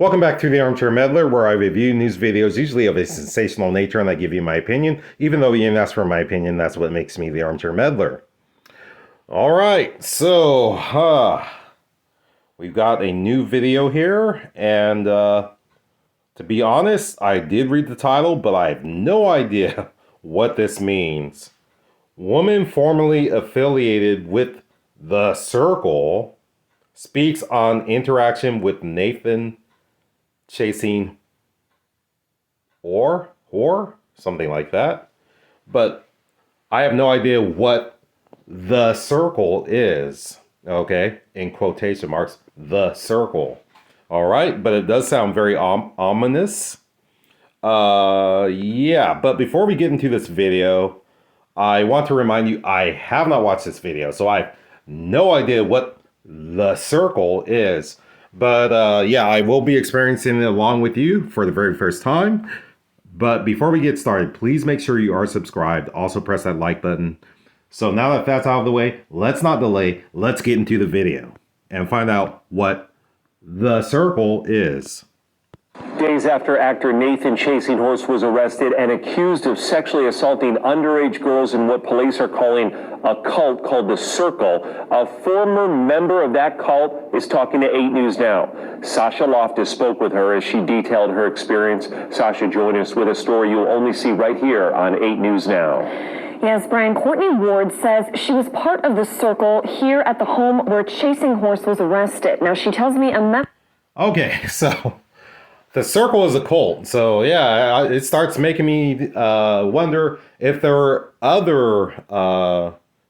Welcome back to the Armchair Meddler, where I review news videos, usually of a sensational nature, and I give you my opinion. Even though you didn't ask for my opinion, that's what makes me the Armchair Meddler. All right, so we've got a new video here, and to be honest, I did read the title, but I have no idea what this means. Woman formerly affiliated with The Circle speaks on interaction with Nathan Chasing or something like that. But I have no idea what The Circle is. Okay, in quotation marks, The Circle. All right, but it does sound very ominous. Yeah, but before we get into this video, I want to remind you I have not watched this video, so I have no idea what The Circle is. But yeah, I will be experiencing it along with you for the very first time. But before we get started, please make sure you are subscribed. Also press that like button. So now that that's out of the way, let's not delay. Let's get into the video and find out what The Circle is. Days after actor Nathan Chasing Horse was arrested and accused of sexually assaulting underage girls in what police are calling a cult called The Circle, a former member of that cult is talking to 8 News Now. Sasha Loftus spoke with her as she detailed her experience. Sasha joined us with a story you'll only see right here on 8 News Now. Yes, Brian, Courtney Ward says she was part of The Circle here at the home where Chasing Horse was arrested. Now, she tells me Okay, so The Circle is a cult. So yeah, it starts making me wonder if there are other,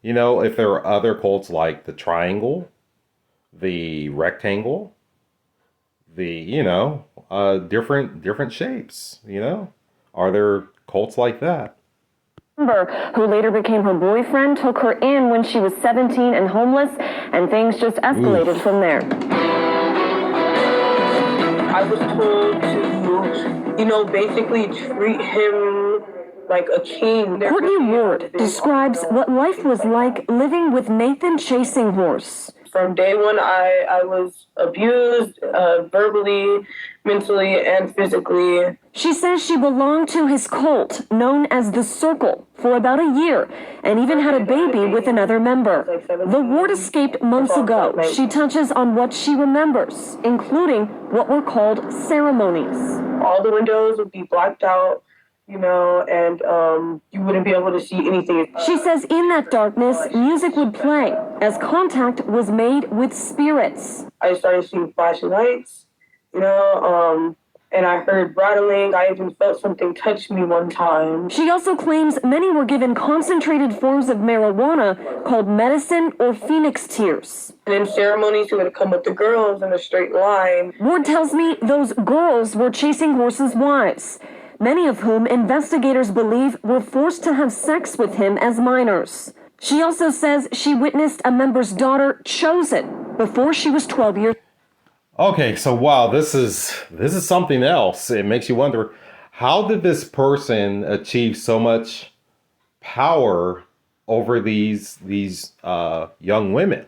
if there are other cults like the Triangle, the Rectangle, the, different shapes, Are there cults like that? who later became her boyfriend took her in when she was 17 and homeless, and things just escalated from there. I was told to, basically treat him like a king. Courtney Ward describes what life was like living with Nathan Chasing Horse. From day one, I was abused verbally, mentally, and physically. She says she belonged to his cult, known as The Circle, for about a year, and even had a baby with another member. The Ward escaped months ago. She touches on what she remembers, including what were called ceremonies. All the windows would be blacked out, and you wouldn't be able to see anything. She says in that darkness, music would play as contact was made with spirits. I started seeing flashing lights, and I heard rattling. I even felt something touch me one time. She also claims many were given concentrated forms of marijuana called medicine or phoenix tears. And in ceremonies, you would come with the girls in a straight line. Ward tells me those girls were Chasing Horse's wives, many of whom investigators believe were forced to have sex with him as minors. She also says she witnessed a member's daughter chosen before she was 12 years. Okay, so wow, this is something else. It makes you wonder, how did this person achieve so much power over these young women?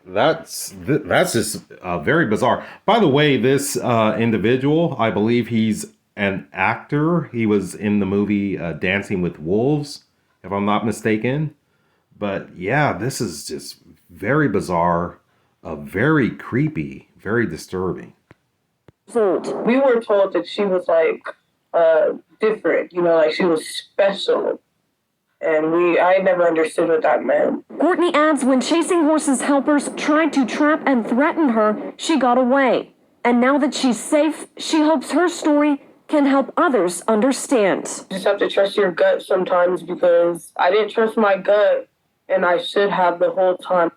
That's just very bizarre. By the way, this individual, I believe he's an actor. He was in the movie Dancing with Wolves, if I'm not mistaken. But yeah, this is just very bizarre. Very creepy, very disturbing. We were told that she was different, like she was special. And I never understood what that meant. Courtney adds when Chasing Horse's helpers tried to trap and threaten her, she got away. And now that she's safe, she hopes her story can help others understand. You just have to trust your gut sometimes, because I didn't trust my gut, and I should have the whole time.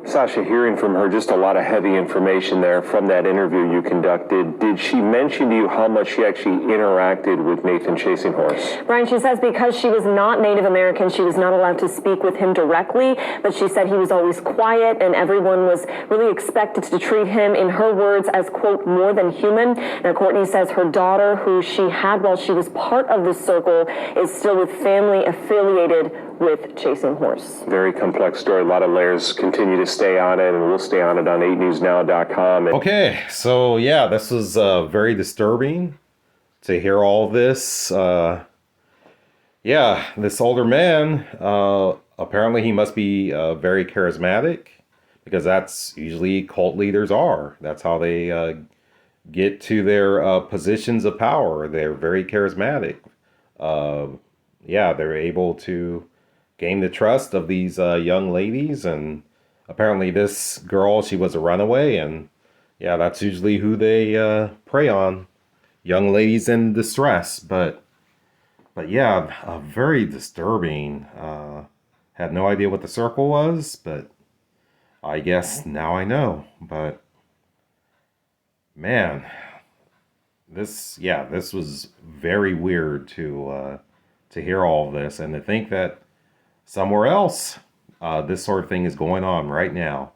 Sasha, hearing from her, just a lot of heavy information there from that interview you conducted. Did she mention to you how much she actually interacted with Nathan Chasing Horse? Brian, she says because she was not Native American, she was not allowed to speak with him directly, but she said he was always quiet and everyone was really expected to treat him, in her words, as, quote, more than human. Now, Courtney says her daughter, who she had while she was part of The Circle, is still with family affiliated with Chasing Horse. Very complex story. A lot of layers. Continue to stay on it, and we'll stay on it on 8newsnow.com. Okay, so yeah, this was very disturbing to hear all this. Yeah, this older man, apparently he must be very charismatic, because that's usually cult leaders are. That's how they get to their positions of power. They're very charismatic. Yeah, they're able to gain the trust of these young ladies, and apparently this girl, she was a runaway, and yeah, that's usually who they prey on, young ladies in distress. But yeah, very disturbing. Had no idea what the circle was, but I guess now I know. But man, this was very weird to hear all of this, and to think that somewhere else this sort of thing is going on right now.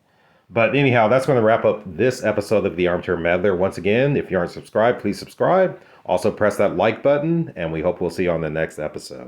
But anyhow, that's going to wrap up this episode of the Armchair Meddler. Once again, if you aren't subscribed, please subscribe. Also press that like button, and we hope we'll see you on the next episode.